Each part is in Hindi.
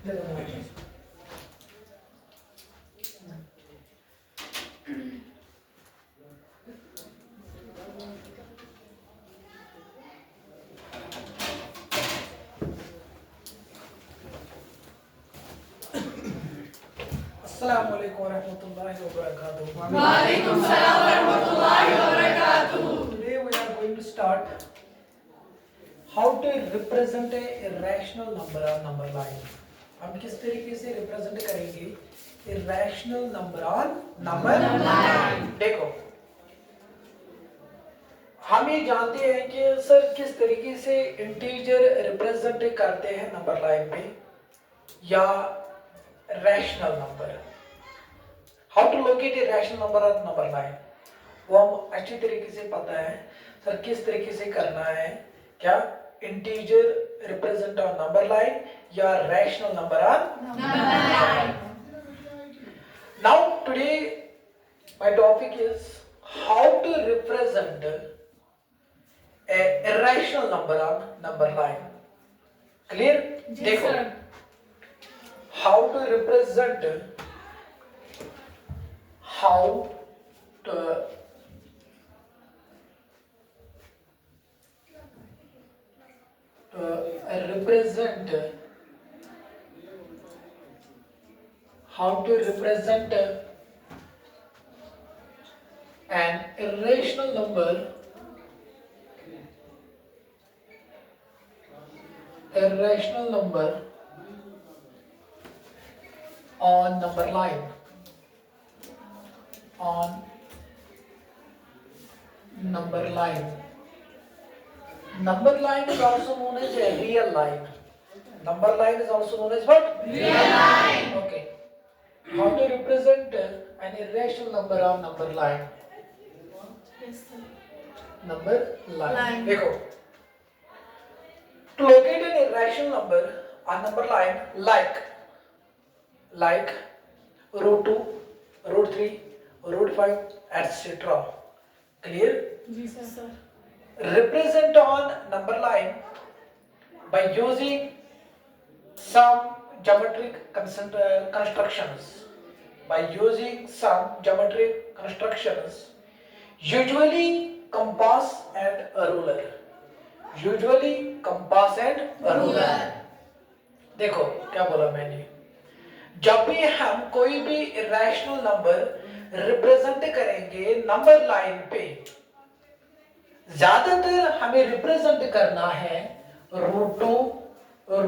अस्सलाम वालेकुम रहमतुल्लाहि व बरकातुहू. Walaikum salam warahmatullahi wabarakatuh. Today we are going to start how to represent a irrational number on number line. हम किस तरीके से रिप्रेजेंट करेंगे irrational number on number line. देखो हम ये जानते हैं कि सर किस तरीके से इंटीजर रिप्रेजेंट करते हैं नंबर लाइन पे या rational number. How to locate a rational number on number line वो हम अच्छी तरीके से पता है सर किस तरीके से करना है. क्या integer represent on number line या rational number on Number line. Now today my topic is how to represent a irrational number on number line. क्लियर. देखो how to represent how to represent how to represent an irrational number on number line number line is also known as a real line. Number line is also known as what? Real line. Okay. How to represent an irrational number on number line? Yes, sir. Number line. Line. देखो to locate an irrational number on number line like root 2, root 3, root 5, etc. Clear? Yes, sir. Represent on number line by using some geometric constructions. Usually compass and a ruler. देखो क्या बोला मैंने. जब भी हम कोई भी irrational नंबर रिप्रेजेंट करेंगे नंबर लाइन पे ज्यादातर हमें रिप्रेजेंट करना है root 2,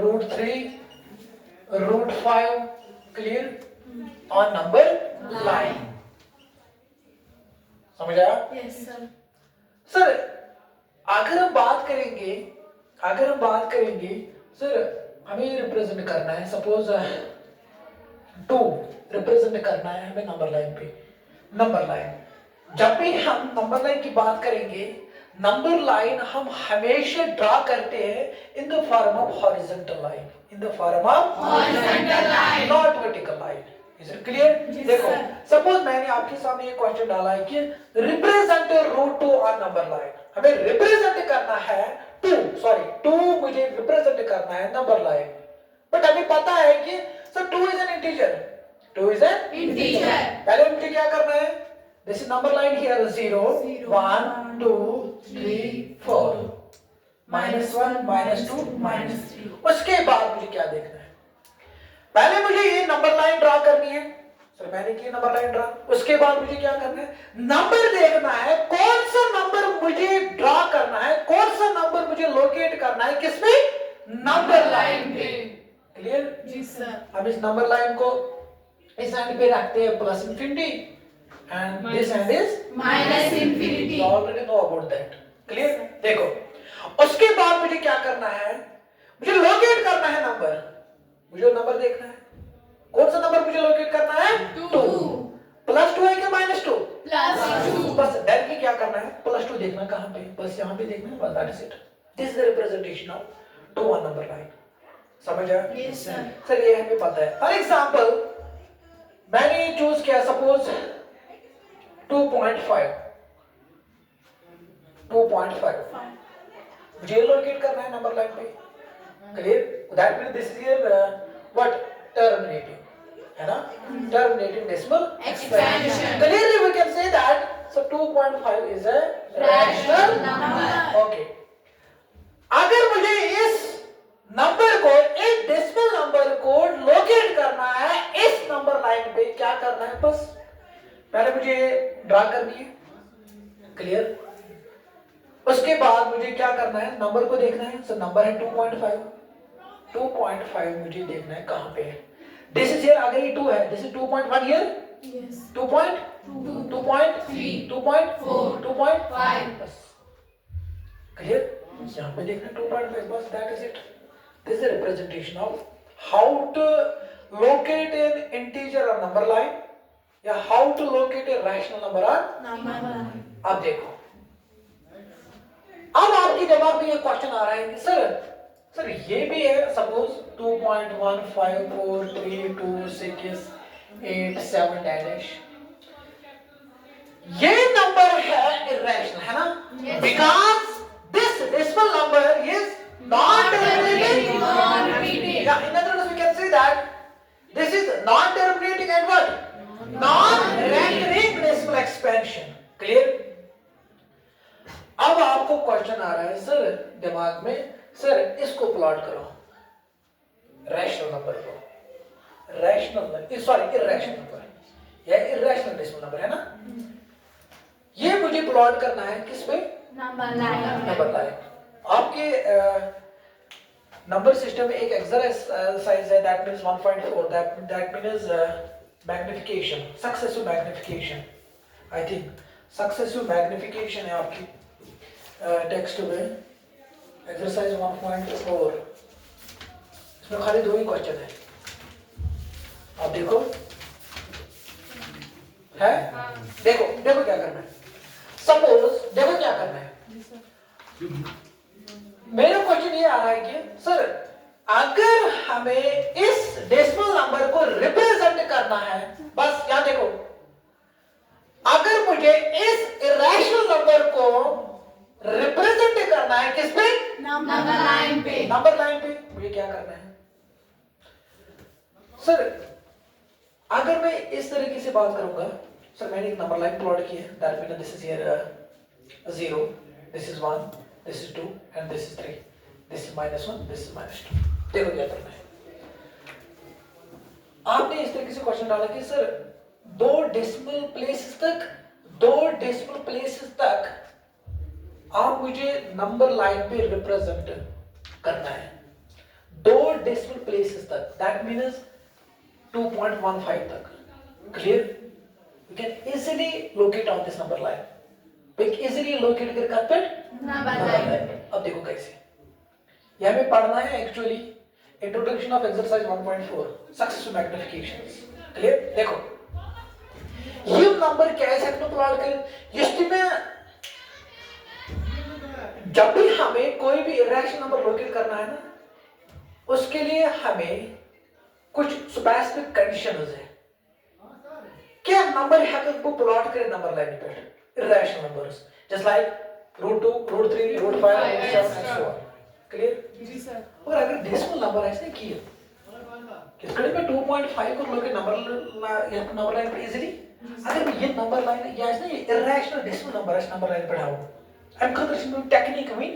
root 3, root 5. Clear. On number line. समझ आया? Yes, sir. सर अगर हम बात करेंगे सर हमें रिप्रेजेंट करना है सपोज 2 रिप्रेजेंट करना है हमें नंबर लाइन. जब भी हम नंबर लाइन की बात करेंगे नंबर लाइन हम हमेशा ड्रा करते हैं in the form of horizontal line, not vertical line. Is it clear? देखो सपोज मैंने आपके सामने ये क्वेश्चन डाला है कि represent root 2 on number line. हमें रिप्रेजेंट करना है 2 मुझे रिप्रेजेंट करना है नंबर लाइन. बट हमें पता है कि सर 2 इज एन इंटीजर. पहले मुझे क्या करना है? This is number line here 0 1 2 3 4 -1 -2 -3. उसके बाद मुझे क्या देखना है? पहले मुझे ये नंबर लाइन ड्रा करनी है. सर मैंने की नंबर लाइन ड्रा. उसके बाद मुझे क्या करना है? नंबर देखना है कौन सा नंबर मुझे ड्रा करना है, कौन सा नंबर मुझे लोकेट करना है किसमें? नंबर लाइन पे. क्लियर? जी सर. अब इस नंबर लाइन को इस एंड पे रखते हैं plus infinity and this and is minus infinity. You already know about that. Clear? देखो उसके बाद मुझे क्या करना है? मुझे लोकेट करना है नंबर. मुझे नंबर देखना है कौन सा नंबर मुझे लोकेट करना है? 2. प्लस 2 है क्या माइनस 2? +2. बस डायरेक्टली क्या करना है? प्लस 2 देखना कहां पे? बस यहां पे देखना है. बस that is it. This is the representation of 2 on number line. समझ आया? Yes, sir. सर ये हमें पता है. फॉर एग्जांपल मैंने चूज किया सपोज 2.5 मुझे लोकेट करना है नंबर लाइन पे. Clear? That means this is your what terminating, है ना? Terminating decimal Expansion. Clearly we can say that so 2.5 is a rational number. Okay. अगर मुझे इस नंबर को, एक डेसिमल नंबर को लोकेट करना है इस नंबर लाइन पे, क्या करना है? बस पहले मुझे ड्रा करनी है, क्लियर? उसके बाद मुझे क्या करना है? नंबर को देखना है। सो नंबर है 2.5। 2.5 मुझे देखना है कहां पे है। दिस इज हियर, अगर ये 2 है, दिस इज 2.1 हियर, Yes. 2.2, 2.3, 2.4, 2.5, बस क्लियर? यहाँ पे देखना 2.5, बस that is it. This is representation of how to locate an integer और नंबर लाइन, या how to locate a rational number on. Number. अब देखो, अब आपके दिमाग में ये क्वेश्चन आ रहा है कि सर ये भी है, सपोज 2.15432687 डैश, ये नंबर है इरेशनल, है ना? Yes. Because this decimal number is non terminating. Non-repeating. Yeah, in other words, we can say that this is non-terminating and what? Non-recurring decimal expansion. Clear? अब आपको क्वेश्चन आ रहा है सर दिमाग में, सर इसको प्लॉट करो, रैशनल नंबर को, रैशनल सॉरी इरेशनल नंबर, यह इरेशनल डेसिमल नंबर है ना? ये मुझे प्लॉट करना है किस पे? Number line. Number line. आपके नंबर सिस्टम में एक एक्सरसाइज है, that means 1.4, that means magnification, successive magnification. I think successive magnification है आपकी टेक्स्ट में, एक्सरसाइज 1.4। इसमें खाली 2 ही क्वेश्चन है, आप देखो है, देखो देखो क्या करना है। सपोज देखो क्या करना है, मेरा क्वेश्चन ये आ रहा है कि सर अगर हमें इस डेसिमल नंबर को रिप्रेजेंट करना है, बस यहां देखो, अगर मुझे इस इरेशनल नंबर को रिप्रेजेंट करना है किस पे? Number line पे. नंबर लाइन पे मुझे क्या करना है? सर अगर मैं इस तरीके से बात करूंगा, सर मैंने एक नंबर लाइन प्लॉट की है, that means this is here 0, this is 1, this is 2 and this is 3, this is -1, this is -2। देखो क्या करना है। आपने इस तरीके से क्वेश्चन डाला कि सर 2 डेसिमल प्लेसेस तक आप मुझे नंबर लाइन पे रिप्रेजेंट करना है, 2 डेसिमल प्लेसेस तक, दैट मींस 2.15 तक। Clear? You can easily locate on this number line. We can easily locate कर करते Number line. अब देखो कैसे, ये हमें पढ़ना है actually introduction of exercise 1.4 successive magnifications. Clear? देखो ये नंबर कैसे अपने प्लॉट करें, इसमें जब भी हमें कोई भी इरेशनल नंबर लोकेट करना है ना, उसके लिए हमें कुछ स्पेसिफिक कंडीशंस है। क्या नंबर है को प्लॉट करें नंबर लाइन पे, irrational numbers just like √2, √3, √5, √7 and so on. Clear? जी सर. और अगर डेसिमल नंबर ऐसे किए इसके में 2.5 को लोकेट नंबर लाइन पे इजीली, अगर मैं ये नंबर लाइन या ऐसे इरेशनल डेसिमल नंबर ऐसे नंबर लाइन पढ़ाऊं, I'm considering technique mean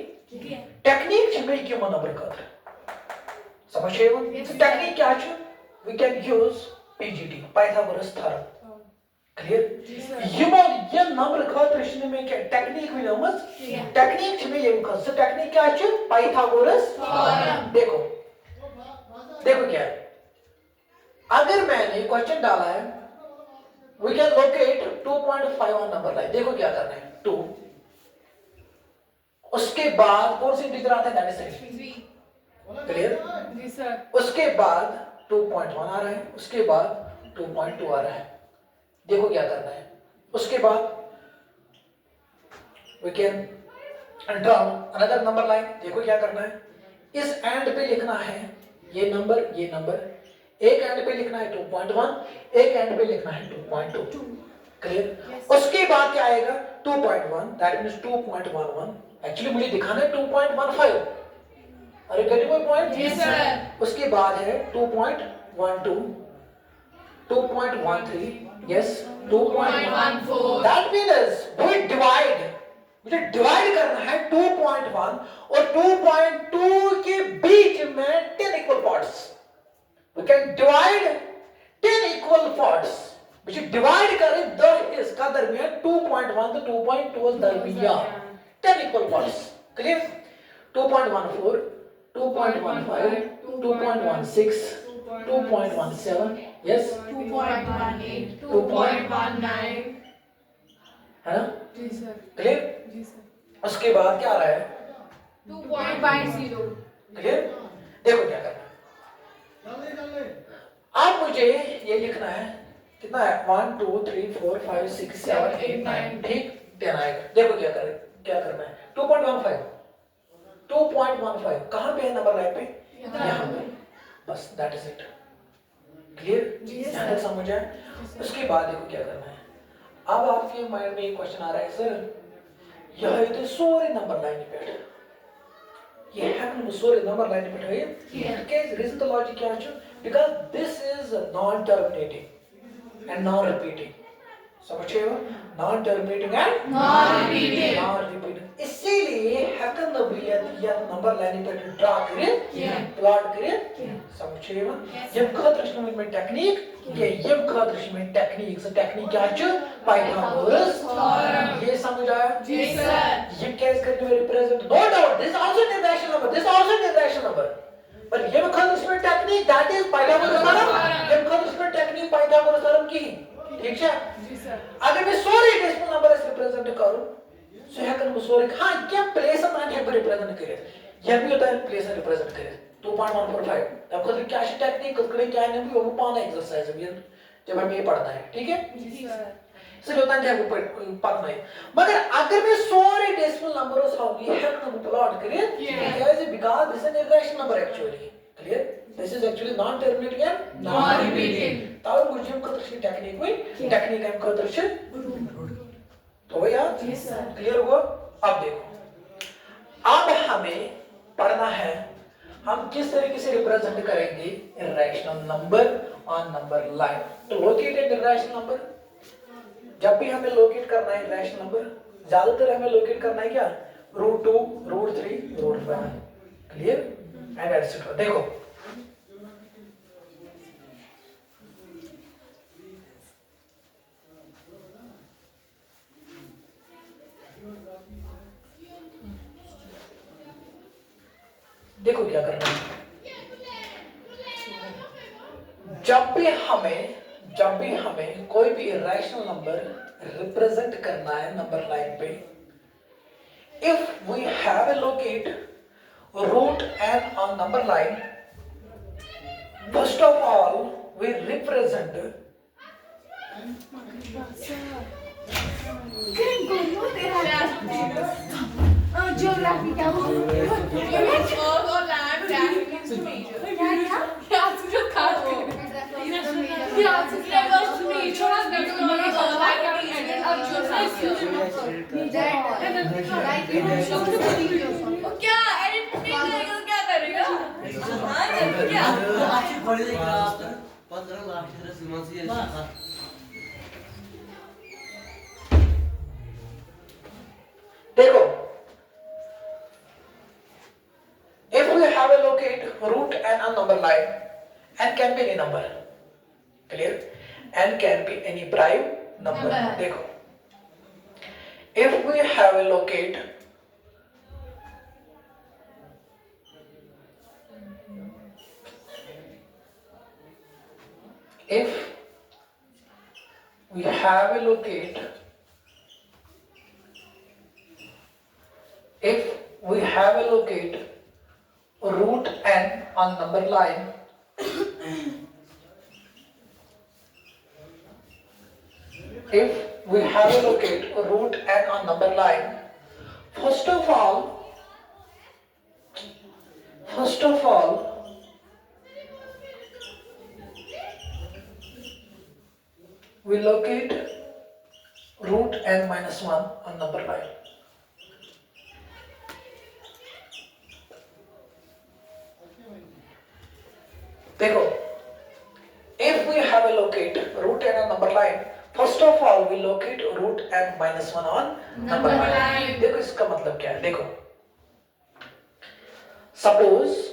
technique में क्यों नंबर कर समझे हो? टेक्निक क्या है? We can use PGT, Pythagoras theorem. Clear? ये नंबर खातर में क्या टेक्निक में नमस टेक्निक में ये खास टेक्निक क्या है? Pythagoras theorem. देखो क्या है, अगर मैंने क्वेश्चन डाला है we can locate 2.5 on number line, देखो क्या करना है 2, उसके बाद कौन सी इंटीजर आता है? That is 3। क्लियर? जी सर. उसके बाद 2.1 आ रहा है, उसके बाद 2.2 आ रहा है, देखो क्या करना है। उसके बाद we can draw another number line, देखो क्या करना है, इस एंड पे लिखना है ये नंबर, एक एंड पे लिखना है 2.1, एक एंड पे लिखना है 2.2। क्लियर? उसके बाद क्या आएगा 2.1, दैट मींस 2.11, एक्चुअली मुझे दिखाना है 2.15, Are you getting my point? Yes, sir. उसके बाद है 2.12, 2.13, yes, 2.14. That means we divide. मुझे डिवाइड करना है 2.1 और 2.2 के बीच में 10 equal parts. We can divide 10 equal parts. मुझे डिवाइड करें 10 इसका दरमियान 2.1 तो 2.2 दरमियान 10 equal parts. Clear? 2.14, 2.15, 2.16, 2.17, yes, 2.18, 2.19, है ना? जी सर, क्लियर? जी सर, उसके बाद क्या आ रहा है? 2.0, क्लियर? देखो क्या करना है। अब मुझे ये लिखना है कितना है 1 2 3 4 5 6 7 8 9 ठीक 10 आएगा। देखो क्या करना है 2.15 कहाँ पे है नंबर लाइन पे? यहाँ पे। बस दैट इज इट। क्लियर? यहाँ तक समझ आया? उसके बाद देखो क्या करना है। अब आपके माइंड में एक क्वेश्चन आ रहा है सर यह तो सारे नंबर लाइन पे है ये है सारे नंबर लाइन पे है क्या रीजन तो लॉजिक क्या है because this is non terminating and non repeating समझे हो non terminating and non repeating इसीलिए हैकन नबीयत या नंबर लाइन पे ड्रा करें प्लॉट करें समझे हो यम खतरश में टेक्निक के यम खतरश में टेक्निक से टेक्निक क्या है पाइथागोरस थ्योरम ये समझ आया जी सर ये कैसे करके represent no doubt this also is rational number this also is rational number but यम खतरश में technique that is Pythagoras theorem यम खतरश में टेक्निक पाइथागोरस थ्योरम की ठीक है जी सर अगर मैं सॉरी डेसिमल नंबर से रिप्रेजेंट करूं सो हैकन को सॉरी हां क्या प्लेस में है रिप्रेजेंट करे यह भी होता है प्लेस में रिप्रेजेंट करे 2.145 तब खुद क्या टेक्निक करे क्या नहीं भी वो पाना एक्सरसाइज में जब हमें ये पढ़ना है ठीक है जी सर इसलिए होता है वो पढ़ना है मगर अगर मैं सॉरी डेसिमल नंबर से हम ये हैकन को प्लॉट करें because this is an irrational number actually clear this is actually non terminating and non repeating ताऊ मुझे हम कदर से टेक्निक में टेक्निक हम कदर से तो भैया जी सर क्लियर हुआ अब देखो अब हमें पढ़ना है हम किस तरीके से रिप्रेजेंट करेंगे irrational number on number line तो लोकेट एन इरेशनल नंबर जब भी हमें लोकेट करना है इरेशनल नंबर ज्यादातर हमें लोकेट करना है क्या √2 √3 √5 क्लियर एंड एटसेट्रा देखो देखो क्या करना है जब भी हमें कोई भी इरेशनल नंबर रिप्रेजेंट करना है नंबर लाइन पे if we have a locate root n on number line first of all we represent geography क्या हो और लैब क्या तुझे काट क्या तुझे बस नहीं छोड़ा गड़बड़ी हो लाइक एडिट अब जो क्या एडिट नहीं करेगा क्या करेगा हां क्या अच्छी पढ़ लेगा 15 लाख की तरह सीमा से देखो if we have a locate root n on number line n can be any number clear n can be any prime number देखो if we have a locate if we have a locate if we have a locate root n on number line if we have a locate root n on number line first of all we locate root n minus 1 on number line देखो, if we have a locate root and a number line, first of all we locate root and -1 on number line. देखो इसका मतलब क्या है, देखो सपोज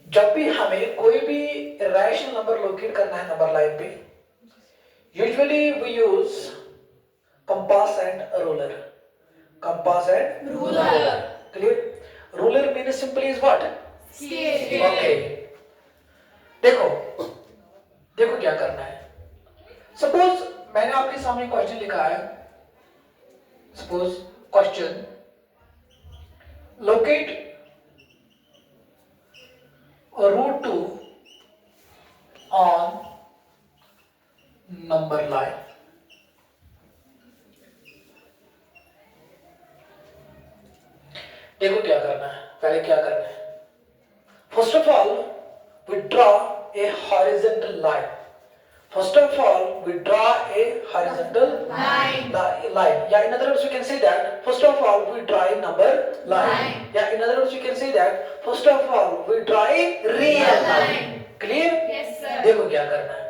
जब भी हमें कोई भी रैशनल नंबर लोकेट करना है नंबर लाइन पे, usually we use compass and ruler. Compass and ruler. Clear? Ruler mean simply is what? Scale. Okay. देखो देखो क्या करना है. सपोज मैंने आपके सामने क्वेश्चन लिखा है. Suppose question locate root 2 on number line. देखो क्या करना है. पहले क्या करना है? First of all, we draw a horizontal line. First of all, we draw a horizontal Line. line. Yeah, in other words, we can say that first of all, we draw a number line. Line. Yeah, in other words, we can say that first of all, we draw a real line. Clear? Yes, sir. देखो क्या करना है.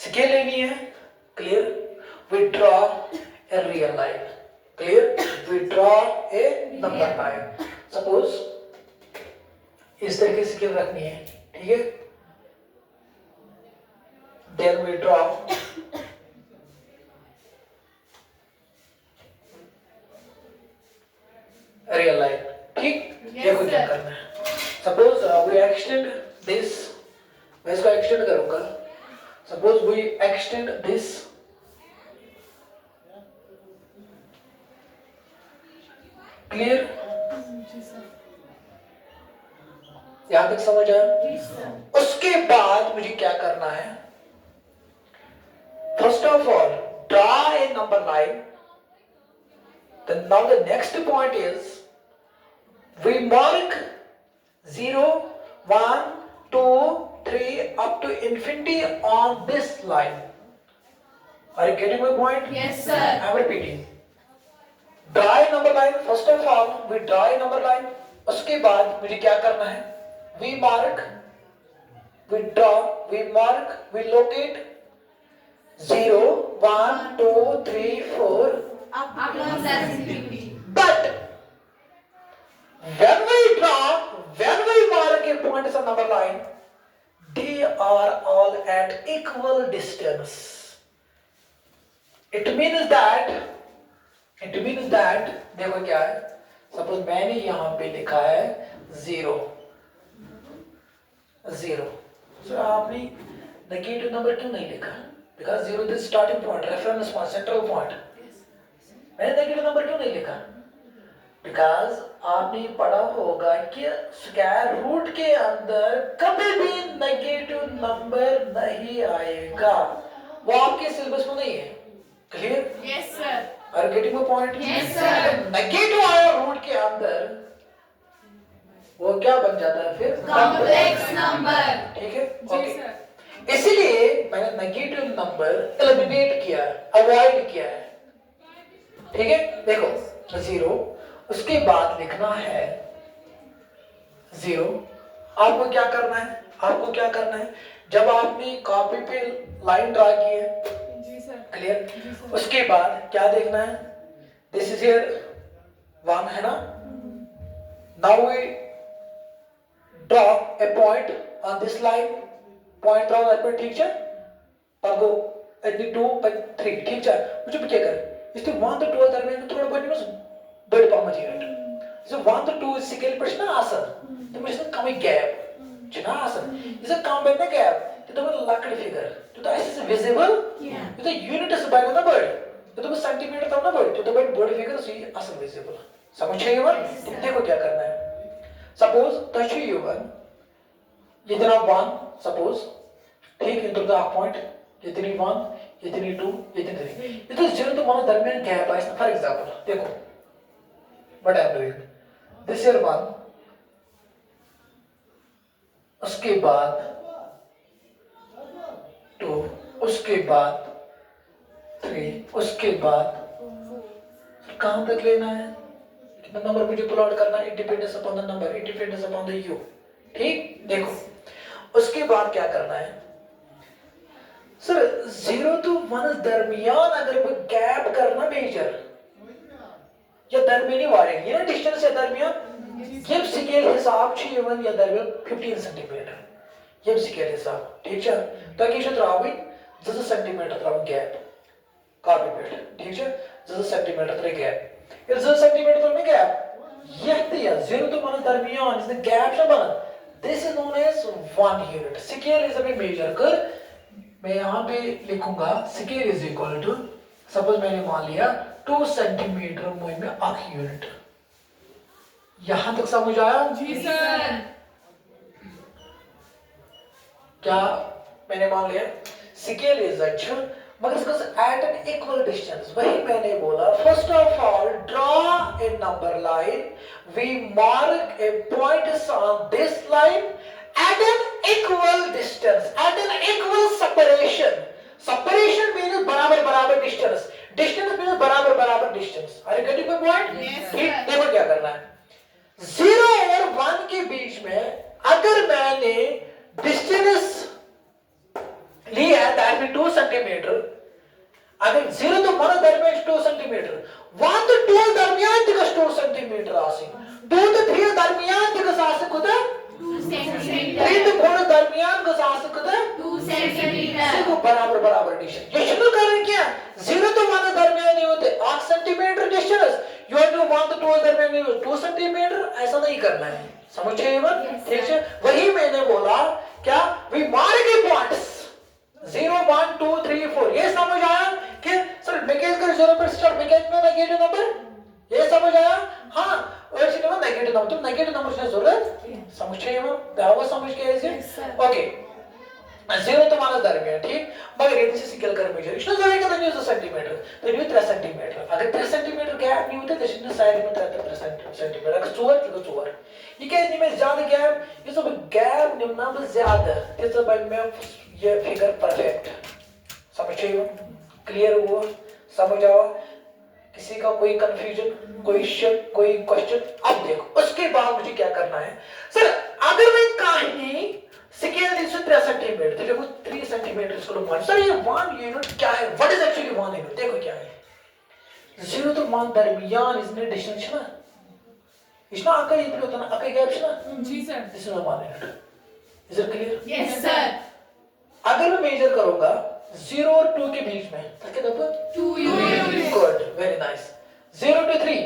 स्केल लेनी है. Clear? We draw a real line. Clear? We draw a number line. Suppose इस तरह की स्केल रखनी है. ठीक है? Then we draw a real line. ठीक? Yes, देखो क्या sir. करना है. Suppose we extend this. मैं इसको extend करूंगा. Suppose we extend this. Clear? यहाँ तक समझ आया? Yes, sir. उसके बाद मुझे क्या करना है? First of all, draw a number line. Then now the next point is we mark 0, 1, 2, 3 up to infinity on this line. Are you getting my point? Yes, sir. I am repeating. Draw a number line. First of all, we draw a number line. उसके बाद मुझे क्या करना है? We mark, we draw, we mark, we locate 0, 1, 2, 3, 4. Up to infinity. But when we draw, when we mark a point as a number line, they are all at equal distance. It means that देखो क्या है. Suppose मैंने यहाँ पे लिखा है 0. So आपने नेगेटिव नंबर क्यों नहीं लिखा? Because 0 is the starting point, reference point, central point. मैंने नेगेटिव नंबर क्यों नहीं लिखा? Because आपने पढ़ा होगा कि स्क्वायर रूट के अंदर कभी भी नेगेटिव नंबर नहीं आएगा. वो आपके सिलेबस में नहीं है. Clear? Yes, sir. Are you getting my point? Yes, sir. Negative आया रूट के अंदर वो क्या बन जाता है फिर? Complex number. ठीक है? जी, Okay. sir. इसलिए मैंने नेगेटिव नंबर एलिमिनेट किया है, अवॉइड किया है. ठीक है? देखो 0, उसके बाद लिखना है 0. आपको क्या करना है? जब आपने कॉपी पे लाइन ड्रा की है, जी, sir. क्लियर? जी, sir. उसके बाद क्या देखना है? दिस इज हियर 1 है ना? Now we draw a point on this line. Point draw line पर. ठीक है? पागो एटली 2 पर 3. ठीक है? मुझे क्या कर? इसके 1 to 2 दरम्यान थोडं बनिमस बड पामत येत. So 1 to 2 स्केल प्रश्न आसन. तो मुझे कमी गॅप. जिना आसन. इज काम बन द गॅप. तो लाकडी फिगर. तो दिस इज विजिबल. Yeah. तो unit is by the bird. तो सेंटीमीटर था ना बर्ड. तो बर्ड फिगर सी आसन विजिबल. समझ गए ये? देखो क्या करना है. सपोज तशी युवन इतना 1 सपोज. ठीक है? तो द पॉइंट इतनी 1 इतनी 2 इतनी 3. तो 0 to 1 दरम्यान गॅप आहे. फॉर एग्जांपल देखो what I am doing. This is 1. उसके बाद 2, उसके बाद 3, उसके बाद कहां तक लेना है? कितना नंबर मुझे प्लॉट करना है, independence upon the number, independence upon the you. ठीक, देखो उसके बाद क्या करना है सर, 0 to 1 दरमियान अगर कोई गैप करना मेजर या दरमियानी वारेंगे ना डिस्टेंस या दरमियान ये स्केल हिसाब छ यवन या दरमियान 15 सेंटीमीटर ये स्केल हिसाब ठीक छ तो क्या त्रावी 2 सेंटीमीटर त्राव गैप कॉपी पेट ठीक छ 2 सेंटीमीटर त्र गैप ये 2 सेंटीमीटर त्र गैप ये या 0 to 1 दरमियान इस गैप छ बना this is known as 1 unit scale is a measure कर मैं यहाँ पे लिखूंगा scale is equal to suppose मैंने मान लिया 2 सेंटीमीटर में 1 यूनिट। यहां तक समझ आया? जी सर। क्या मैंने मान लिया स्केल इज अच्छा मगर इसका एट एन इक्वल डिस्टेंस वही मैंने बोला first of all draw a number line we mark a point on this line at an equal distance, at an equal separation. Separation means बराबर बराबर distance. Distance means बराबर बराबर distance. Are you getting my point? Yes, ठीक, sir. देखो क्या करना है 0 और 1 के बीच में अगर मैंने distance लिया that means 2 सेंटीमीटर अगर 0 तो 1 दरमियान 2 सेंटीमीटर 1 तो 2 दरमियान दिगस 2 सेंटीमीटर आसी 2 तो 3 दरमियान दिगस आसी कुदा 2 सेंटीमीटर 3 तो 4 दरमियान गस आसी कुदा 2 सेंटीमीटर सिर्फ बराबर बराबर डिस्टेंस ये शुरू करें क्या 0 तो 1 दरमियान नहीं होते 8 centimetre distance you have to 1 तो 2 दरमियान नहीं होते 2 सेंटीमीटर ऐसा नहीं करना है समझे ये बात ठीक है वही मैंने बोला क्या वी मार्क ए पॉइंट्स 0 1 2 3 4 ये समझ आया कि सर मैकेनिकल 0 पर स्टार्ट मैकेनिकल नेगेटिव नंबर ये समझ आया हां और इसमें नेगेटिव नंबर तो नेगेटिव नंबर से जरूरत समझे ये बात समझ के ऐसे ओके 0 तो माना दरमियान ठीक मगर ये से स्केल कर मेजर इसमें जरूरत का नहीं 2 सेंटीमीटर तो ये 3 सेंटीमीटर अगर 3 सेंटीमीटर गैप नहीं होता तो इसमें साइड में 3 सेंटीमीटर अगर 4 तो 4 ये क्या इसमें ज्यादा गैप ये सब गैप निम्ना में ज्यादा ये सब में ये फिगर परफेक्ट समझे क्लियर हुआ समझ आवा किसी का कोई कंफ्यूजन कोई शक कोई क्वेश्चन अब देखो उसके बाद मुझे क्या करना है सर अगर मैं कहीं स्केल 3 सेंटीमीटर तो देखो 3 सेंटीमीटर इसको मान सर ये 1 यूनिट क्या है व्हाट इज एक्चुअली 1 यूनिट देखो क्या है 0 तो मान दरमियान इसमें डिस्टेंस है ना इसमें आका ये होता ना आका गैप है ना जी sir this is 1 unit is it clear yes sir अगर मैं मेजर करूंगा 0 और 2 के बीच में ताकि देखो 2 units good very nice 0 to 3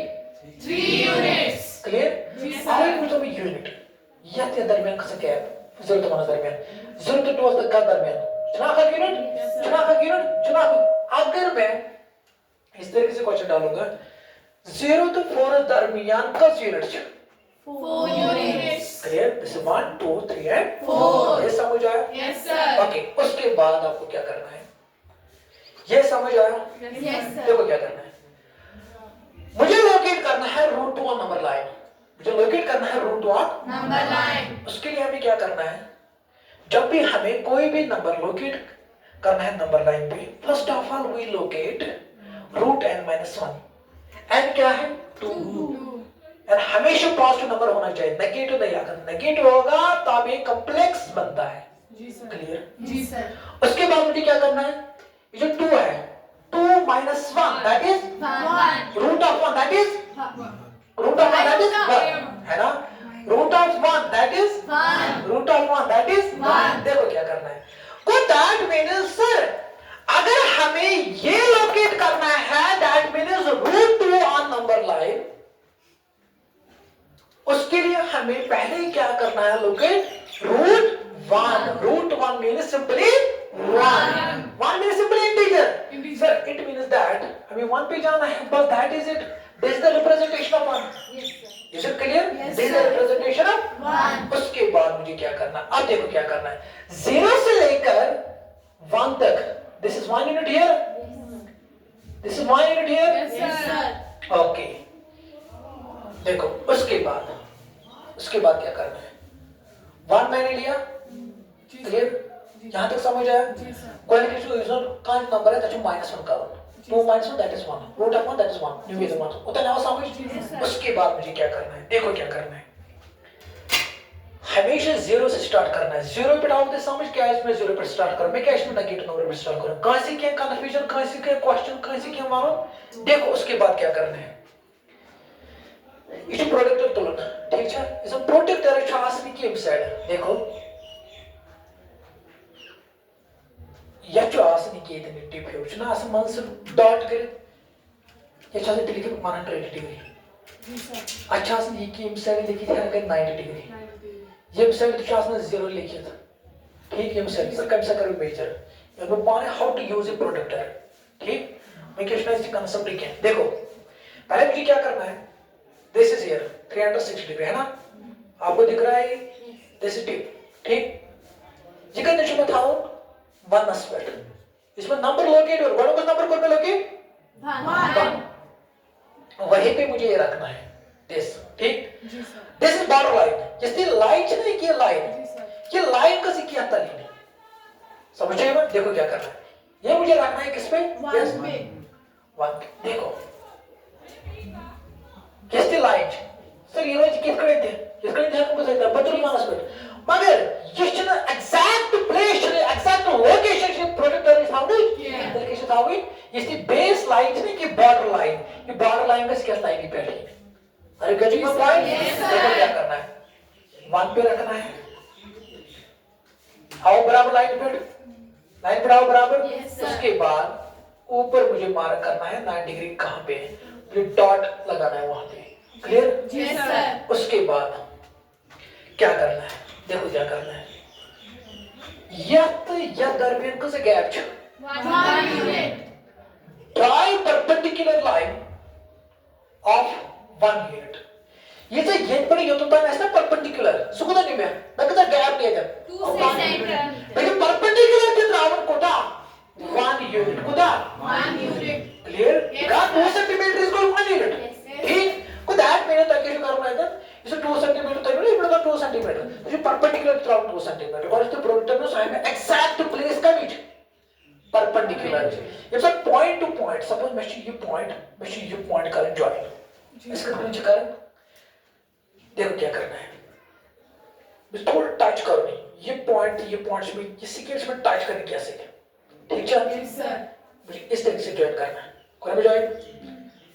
3 units clear Yes, sir. आगे कुछ भी यूनिट या ते दरमियान का गैप 0 तो माना दरमियान 0 to 2 तक का दरमियान चुना का यूनिट Yes, sir. चुना का यूनिट चुना अगर मैं इस तरीके से क्वेश्चन डालूंगा 0 to 4 दरमियान का unit 4 units clear this is 1 2 3 and 4 ये समझ आया यस सर ओके उसके बाद आपको क्या करना है ये समझ आया यस सर देखो क्या करना है मुझे लोकेट करना है रूट 1 नंबर लाइन मुझे लोकेट करना है रूट 1 नंबर लाइन उसके लिए हमें क्या करना है जब भी हमें कोई भी नंबर लोकेट करना है नंबर लाइन पे first of all we locate root n-1 n क्या है 2 और हमेशा पॉजिटिव नंबर होना चाहिए नेगेटिव नहीं अगर नेगेटिव होगा तब ये कॉम्प्लेक्स बनता है जी सर क्लियर जी सर उसके बाद मुझे क्या करना है ये जो 2 है 2 - 1 that is 1 root of 1 that is root of 1 that is 1 है ना root of 1 that is 1 root of 1 that is 1 देखो क्या करना है को दैट मींस सर अगर हमें ये लोकेट करना है that means root 2 on number line उसके लिए हमें पहले क्या करना है locate root 1 means simply 1 means simply integer sir it means that हमें 1 पे जाना है बस that is it this is the representation of 1 is it clear Yes, this is the sir. Representation of 1 उसके बाद मुझे क्या करना अब देखो क्या करना है 0 से लेकर 1 तक this is 1 unit here this is 1 unit here yes sir okay देखो उसके बाद क्या करना है 1 मैंने लिया क्लियर यहां तक समझ आया जी सर क्वालिफिकेशन यूजर का नंबर है तो -1 करो 2 minus 1 that is 1, root of 1 that is 1, numerical 1 उतना ना समझ। उसके बाद मुझे क्या करना है, देखो क्या करना है, हमेशा 0 से स्टार्ट करना है। 0 पे डाउन दे समझ क्या इसमें 0 पे स्टार्ट करूं, मैं क्या इसमें नेगेटिव नंबर पे स्टार्ट करूं, कहां से क्या कंफ्यूजन, कहां से क्या क्वेश्चन, कहां से क्या मानो, देखो उसके बाद क्या करना है। ये प्रोडक्ट तुलन ठीक है, इस प्रोडक्ट छ आसनी की साइड देखो या छ आसनी की इतनी टिप है छ ना आस मन से डॉट कर ये छ से लिखित 180 डिग्री अच्छा आसनी ये की साइड लिखित है अगर 90 डिग्री ये साइड छ आसना 0 लिखित ठीक है साइड सर कम से करो मेजर ये वो पाने हाउ टू यूज ए प्रोडक्टर ठीक मैं क्या इसका कांसेप्ट लिखे देखो पहले मुझे क्या करना है, दिस इज हियर 360 डिग्री है ना, आपको दिख रहा है दिस इज टिप ठीक, जिका निश्चय में था 1 एस्पेक्ट इसमें नंबर लोकेट और बड़ों का नंबर कौन में लोकेट 1 वहीं पे मुझे ये रखना है दिस ठीक, दिस इज बॉर्डर लाइन जिसकी लाइन है ना ये लाइन का सी किया तली में समझे ना, देखो क्या करना है ये मुझे रखना है किस पे 1 देखो किसकी लाइन सर ये रोज किस करे थे इसका ध्यान को सकता है बदल मानस पे मगर ये ना एग्जैक्ट प्लेस एग्जैक्ट लोकेशन से projector is how location how इसकी बेस लाइन है कि बॉर्डर लाइन ये बॉर्डर लाइन का क्या लाइन पे है अरे गजी में पॉइंट देखो क्या करना है 1 पे रखना है आओ बराबर लाइन पे आओ बराबर उसके बाद ऊपर मुझे मार्क करना है 9 डिग्री कहां पे ये डॉट लगाना है वहां पे क्लियर जी सर, उसके बाद क्या करना है देखो क्या करना है या दरमियान का से गैप छ 1 unit try perpendicular line of 1 unit ये तो ये पर ये तो था ऐसा परपेंडिकुलर सुकुदा नहीं मैं कहता गैप ले दे 2 सेंटीमीटर लेकिन परपेंडिकुलर के रावण कोटा 1 यूनिट कोटा 1 यूनिट क्लियर का 2 सेंटीमीटर इज इक्वल 1 यूनिट ठीक को दैट मीन तक के करना है इसे 2 सेंटीमीटर तक नहीं इतना 2 सेंटीमीटर जो परपेंडिकुलर थ्राउट 2 सेंटीमीटर और इस प्रोडक्ट में साइन में एग्जैक्ट प्लेस का बीच perpendicular it's a point to point suppose मैं ये पॉइंट करें जॉइन इसका नीचे करें देखो क्या करना है बस थोड़ा टच करो नहीं ये पॉइंट्स में किसी के इसमें टच करने कैसे ठीक है सर मुझे इस तरीके से जॉइन करना है कोई भी जॉइन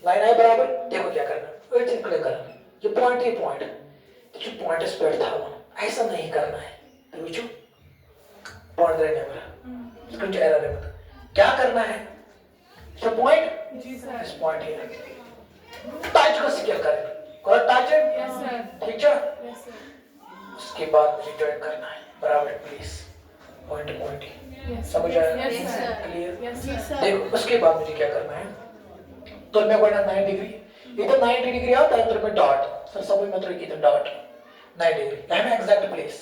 लाइन आई बराबर देखो क्या करना है क्लिक करना ये पॉइंट स्प्रेड था ऐसा नहीं करना है तो बुझो पॉइंट रहने वाला इसको एरर है क्या करना है ये पॉइंट जी सर इस पॉइंट है टच को क्या करना कोई टच है यस सर ठीक है यस सर उसके बाद मुझे जॉइन करना है बराबर प्लीज पॉइंट समझ आया yes sir clear yes sir देखो उसके बाद मुझे क्या करना है तो मैं बढ़ना 9 डिग्री इधर 90 डिग्री आता है इधर में डॉट सर सब में मतलब इधर dot 9 degree I am exact place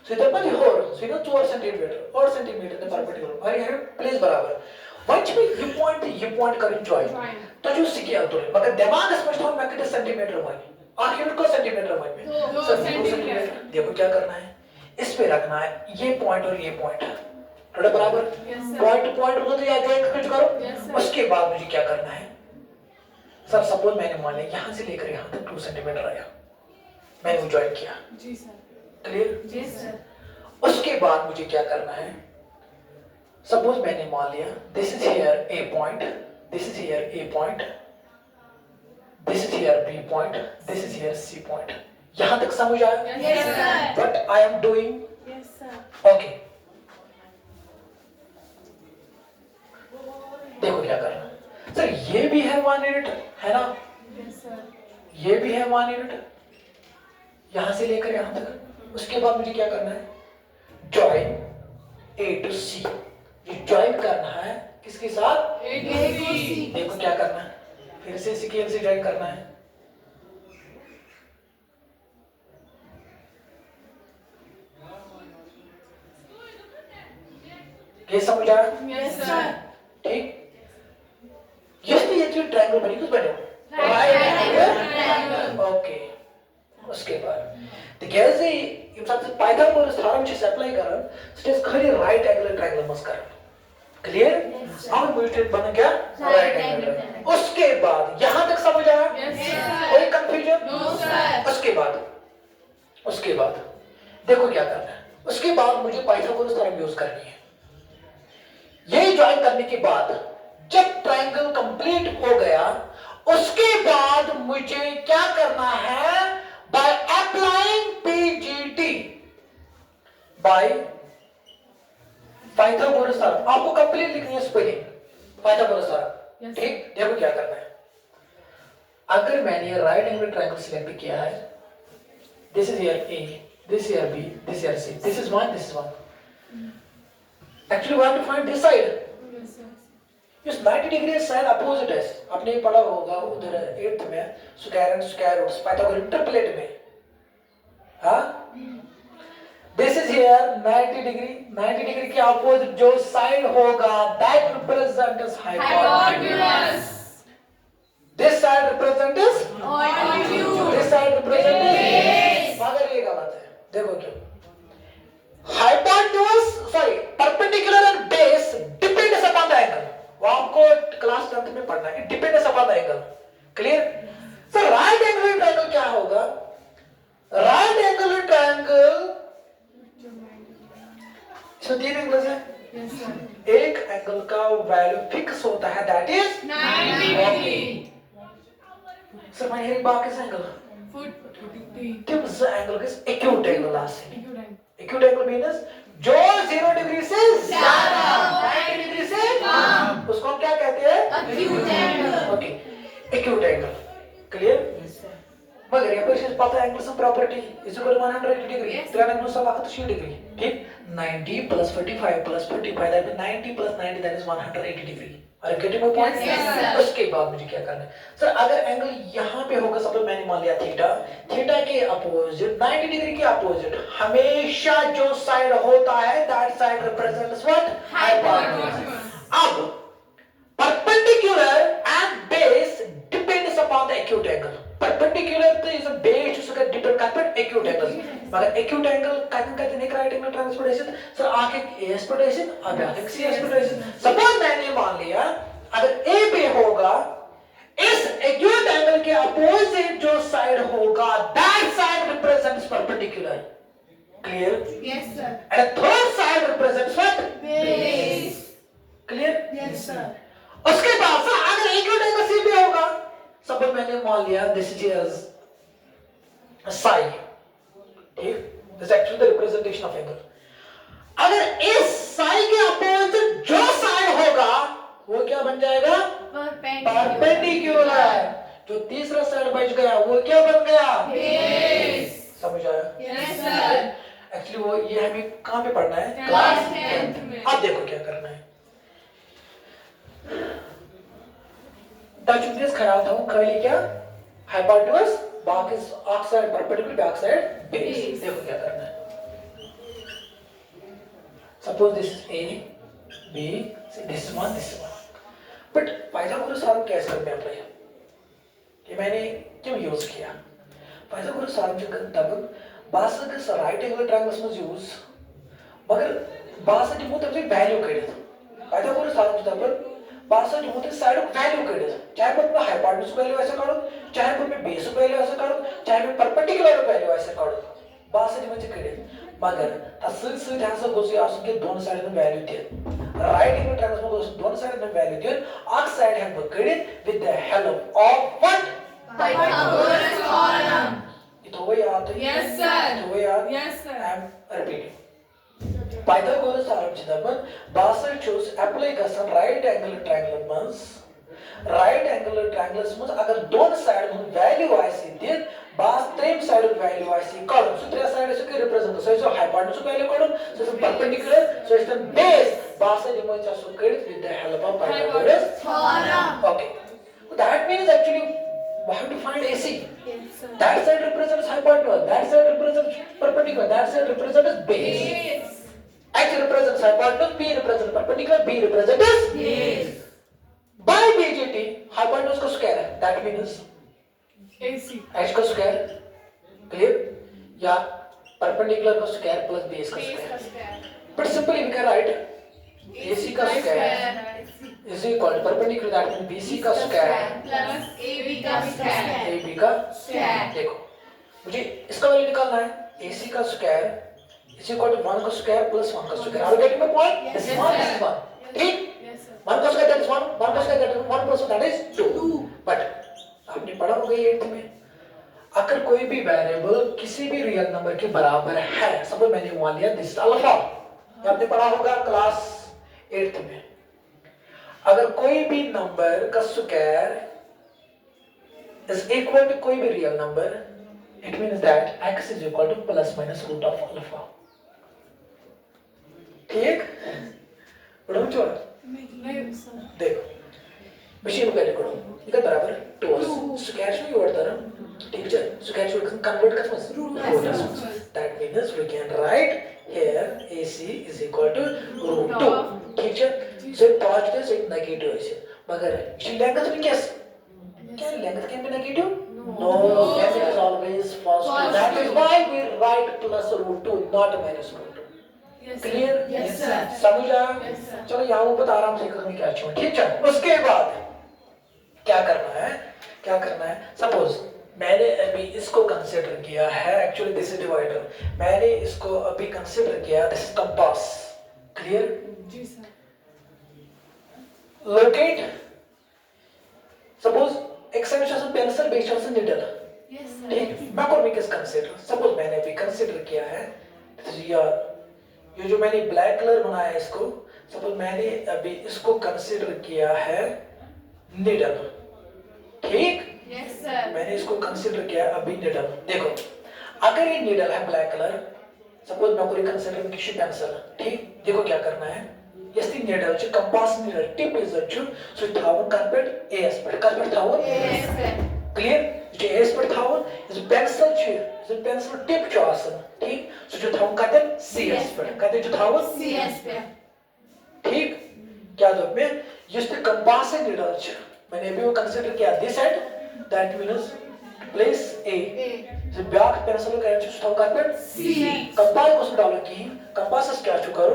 so इधर पर होर सो इधर 2 सेंटीमीटर और सेंटीमीटर द परपेंडिकुलर और ये प्लेस बराबर वंच में ये पॉइंट करें जॉइन तो जो सिकिया तो मगर दिमाग स्पष्ट हो मैं कितने सेंटीमीटर में आखिर को सेंटीमीटर में 2 सेंटीमीटर देखो क्या करना है इस पे रखना है ये पॉइंट और ये पॉइंट थोड़ा बराबर पॉइंट टू पॉइंट हो तो या जॉइन करो उसके बाद मुझे क्या करना है सर सपोज मैंने मान लिया यहाँ से लेकर यहाँ तक 2 सेंटीमीटर आया मैंने वो ज्वाइन किया जी सर क्लियर जी सर उसके बाद मुझे क्या करना है सपोज मैंने मान लिया this is here A point this is here A point this is here B point this is here C point यहाँ तक समझ आया yes sir what I am doing yes sir okay देखो क्या करना सर ये भी है 1 यूनिट है ना yes, ये भी है 1 यूनिट यहां से लेकर यहां तक उसके बाद मुझे क्या करना है जॉइन ए टू सी ये जॉइन करना है किसके साथ ए टू सी देखो क्या करना है फिर से स्केल से जॉइन करना है ये समझ आया यस सर ठीक ये जो ट्रायंगल बनी कुछ बने ओके उसके बाद तो कैसे ये सबसे पाइथागोरस थ्योरम से अप्लाई करन स्टेज खरी राइट एंगल ट्रायंगल मस करन क्लियर? अब मुझे बन गया राइट एंगल। उसके बाद यहां तक समझ आया? कोई कंफ्यूजन? उसके बाद देखो क्या करना है। उसके बाद मुझे पाइथागोरस थ्योरम यूज करनी है। ये ज्वाइन करने के बाद जब ट्रायंगल कंप्लीट हो गया, उसके बाद मुझे क्या करना है? By applying PGT, by Pythagoras theorem. आपको कंप्लीट लिखनी है स्पेलिंग पाइथागोरस थ्योरम। ठीक, देखो क्या करना है। अगर मैंने राइट एंगल ट्रायंगल सिलेक्ट किया है, this is here A, this here B, this here C, this is 1, this is 1. Actually we have to find this side. इस 90 डिग्री साइड अपोजिट है। आपने पढ़ा होगा उधर 8th में square and square roots Pythagoras triplet में। हाँ, दिस इज हियर 90 डिग्री के अपोजिट जो साइड होगा that represents hypotenuse. This side represents obtuse, this side represents. मगर ये गलत है, देखो क्यों। Hypotenuse sorry perpendicular and base depends upon the angle. वो आपको क्लास 10th में पढ़ना है, depends upon the angle. Clear? So right angle triangle क्या होगा? राइट एंगल ट्रायंगल इसमें 3 एंगल्स हैं। एक एंगल का वैल्यू फिक्स होता है that is 90। Sir my hearing back is angle. Gives the angle is acute angle last. Acute angle means जो 0 डिग्री से ज्यादा 90 डिग्री से कम, उसको हम क्या कहते हैं? acute angle. Okay, acute angle. Clear? मगर यहाँ पर इसे पता है angle sum property is equal to 180 degree. तो एंगल सम आकर 60 डिग्री। ठीक, 90 + 45 + 45 that means 90 + 90 that is 180 degree. Are you getting my point? उसके बाद मुझे क्या करना है? सर अगर एंगल यहाँ पे होगा, सपोज मैंने मान लिया थीटा, थीटा के अपोजिट 90 डिग्री के अपोजिट हमेशा जो साइड होता है that side represents what? Hypotenuse. अब perpendicular and base depends upon the acute angle. Perpendicular तो इज अ बेस उसका डिपेंड करता है एक्यूट एंगल। मगर एक्यूट एंगल कहते हैं राइट एंगल ट्रांसफॉर्मेशन। सर आगे ए एक्सपेक्टेशन, अब आगे सी एक्सपेक्टेशन। सपोज मैंने मान लिया अगर ए पे होगा, इस एक्यूट एंगल के अपोजिट जो साइड होगा that side represents perpendicular. Clear? Yes sir. And third side represents what? Base. Clear? Yes sir. उसके बाद सर अगर एक्यूट एंगल सी पे होगा, सपोज मैंने मान लिया दिस इज साई। ठीक, this actually the representation of angle. अगर इस साई के अपोजिट जो साइड होगा वो क्या बन जाएगा? परपेंडिकुलर। जो तीसरा साइड बच गया वो क्या बन गया? बेस। समझ आया? Yes sir. एक्चुअली वो ये हमें कहां पे पढ़ना है? क्लास 10th में। अब देखो क्या करना है। टच दिस ख्याल था खाली क्या? हाइपोटेन्यूज बाकी ऑक्साइड परपेंडिकुलर बैक साइड बेस। देखो क्या करना है। Suppose this is A B this is 1 this is 1। But Pythagoras theorem कैसे करते हैं अप्लाई? ये मैंने क्यों यूज किया? पाइथागोरस थ्योरम जो तब बासक राइट एंगल ट्रायंगल्स में यूज मगर बासक जो तब से वैल्यू करें पाइथागोरस थ्योरम जो तब बासक जो होते साइड ऑफ वैल्यू करें, चाहे मैं हाइपोटेन्यूज वैल्यू ऐसे काढू, चाहे मैं बेस वैल्यू ऐसे काढू, चाहे मैं परपेंडिकुलर वैल्यू ऐसे काढू, बासक म्हणजे करें मगर असं असं गोष्टी असं की दोन साइड में वैल्यू दे राइट एंगल ट्रायंगल्स में गोष्टी दोन साइड में वैल्यू दे ऑक्स साइड है करें with the help of what? Pythagoras theorem. तो वो याद है? Yes sir. तो वो याद? Yes sir. I am repeating Pythagoras theorem चिदबन बासर चूज अप्लाई गसन राइट एंगल ट्रायंगल्स में अगर दोन साइड में वैल्यू आसी दे बास त्रेम साइड वैल्यू आसी काढून सो त्रे साइड से represent so is hypotenuse value काढून so is perpendicular so is the base बासर डिमोच so credit with the help of Pythagoras theorem. Okay, that means actually we have to find AC. Yes, sir. That side represents hypotenuse, that side represents perpendicular, that side represents base. X represents hypotenuse, B represents perpendicular, B represents base. By BGT, hypotenuse का square है, that means AC. H का square, clear? या perpendicular का square plus base का square. But simply we can write AC का square is equal to perpendicular, that means BC का स्क्वायर plus AB का square. AB का Square. देखो मुझे इसका वैल्यू निकालना है AC का स्क्वायर is equal to 1 का स्क्वायर प्लस 1 का square. Are you getting my point? Yes, This one, sir. this one. ठीक? Yes, sir. 1 का स्क्वायर that is 1, 1 का square that is 1 plus 1 that is 2. But आपने पढ़ा होगा ये 8th में, अगर कोई भी वेरिएबल किसी भी रियल नंबर के बराबर है, सपोज मैंने मान लिया दिस अल्फा, ये आपने पढ़ा होगा क्लास 8th में. अगर कोई भी नंबर का स्क्वायर इज इक्वल टू कोई भी real number, it means that x is equal to plus minus root of alpha. ठीक? बड़ा छोड़ नहीं, sir. देखो मशीन को करो इधर बराबर 2 स्क्वायर शो योर तरह ठीक है. स्क्वायर शो कन्वर्ट कर मत root. That means we can write here AC is equal to root 2. ठीक है. So positive से नेगेटिव है. मगर इसकी लेंथ में क्या length can be negative? No, length is always positive. That is why we write plus root 2 not minus root 2. Yes, clear? sir. Yes, sir. समझ आया? Yes, sir. चलो यहाँ ऊपर आराम से करने क्या चाहिए. ठीक है. उसके बाद क्या करना है? क्या करना है? सपोज मैंने अभी इसको कंसीडर किया है, एक्चुअली दिस इज डिवाइडर. मैंने इसको अभी कंसीडर किया, दिस इज कंपास. क्लियर? जी सर. लोकेट सपोज एक साइड से पेंसिल बीच से निडल. Yes, sir. ठीक. मैं को भी किस कंसीडर, सपोज मैंने अभी कंसीडर किया है ये जो मैंने ब्लैक कलर बनाया है इसको, सपोज मैंने अभी इसको कंसीडर किया है निडल. ठीक. Yes, sir. मैंने इसको कंसीडर किया अभी निडल. देखो अगर ये निडल है ब्लैक कलर, सपोज मैं पूरी कंसीडर किसी पेंसिल. ठीक. देखो क्या करना है. यस ती निडल च कंपास निडल टिप इज च सो थावन कार्पेट एस पर कार्पेट थावन. Yes, sir. क्लियर. जो एस पर थावन इज पेंसिल च इज पेंसिल टिप च आसन. ठीक. सो जो थावन कार्पेट सीएस पर कार्पेट जो थावन CS पे. ठीक. क्या दो में यस ती कंपास निडल च मैंने अभी वो कंसीडर किया this side. That means place A. जो ब्याक पेंसिल का एंच स्टॉक कार्पेट C. कंपास को डालो की कंपास से क्या चु करो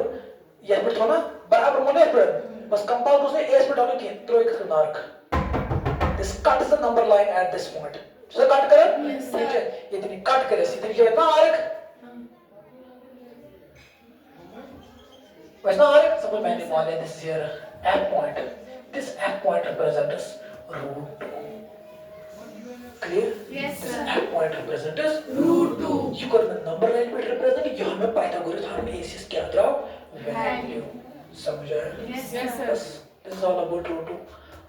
ये पर थोड़ा बराबर मोने पर बस कंपास को से एस पर डालो की थ्रो एक mark. This cut the number line at this point. जो कट करे Yes, sir. ये इतनी कट करे सीधे जो इतना आर्क वैसा आर्क सपोज मैंने मान लिया this here F point. This F point represents root 2. Clear? Yes, This sir. F point represents Root 2. you got the number line पे represent यहाँ में पाइथागोरस थ्योरम एसिस क्या था वैल्यू. समझ आया? Yes, sir. बस this is all about root 2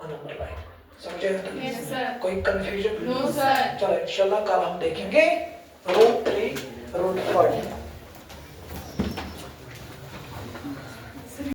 on number line. समझ आया? Yes, sir. कोई confusion? No, sir. चलो इंशाल्लाह कल हम देखेंगे root